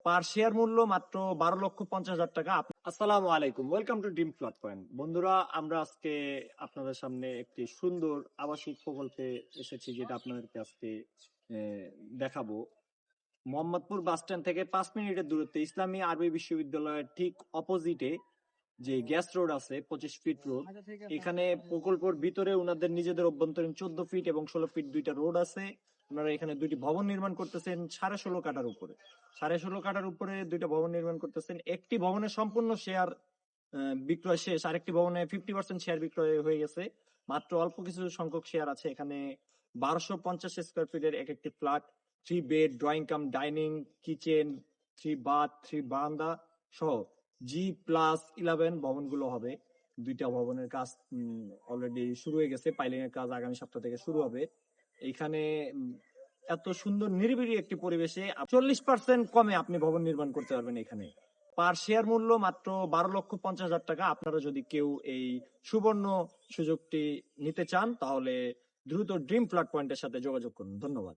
পার share মূল্য মাত্র 12,50,000 টাকা। আসসালামু আলাইকুম, welcome to dream plot point. বন্ধুরা, আমরা আজকে আপনাদের সামনে একটি সুন্দর আবাসিক প্রকল্পে এসেছি, যেটা আপনাদেরকে আজকে দেখাবো। মোহাম্মদপুর বাস স্ট্যান্ড থেকে 5 মিনিটের দূরত্বে ইসলামী আরবি বিশ্ববিদ্যালয়ের ঠিক অপোজিটে যে গ্যাস রোড আছে, 25 ফিট রোড, এখানে প্রকল্পের ভিতরে ওনাদের নিজেদের অভ্যন্তরীণ 14 ফিট এবং 16 ফিট দুইটা রোড আছে। ওনারা এখানে দুইটি ভবন নির্মাণ করতেছেন 16.5 কাঠার উপরে। 16.5 কাঠার উপরে দুইটা ভবন নির্মাণ করতেছেন। একটি ভবনের সম্পূর্ণ শেয়ার বিক্রয় শেষ, আরেকটি ভবনে 50% শেয়ার বিক্রয় হয়ে গেছে। মাত্র অল্প কিছু সংখ্যক শেয়ার আছে এখানে। 1250 স্কোয়ার ফিটের এক একটি flat, 3 bed, drawing cum dining, kitchen, 3 bath, 3 বারান্দা সহ G+11 ভবনগুলো হবে। দুইটা ভবনের কাজ অলরেডি শুরু হয়ে গেছে, পাইলিং এর কাজ আগামী সপ্তাহ থেকে শুরু হবে। এখানে এত সুন্দর নিরিবিলি একটি পরিবেশে 40% কমে আপনি ভবন নির্মাণ করতে পারবেন এখানে। পার শেয়ার মূল্য মাত্র 12,50,000 টাকা। আপনারা যদি কেউ এই সুবর্ণ সুযোগটি নিতে চান, তাহলে দ্রুত ড্রিম প্লট পয়েন্টের সাথে যোগাযোগ করুন। ধন্যবাদ।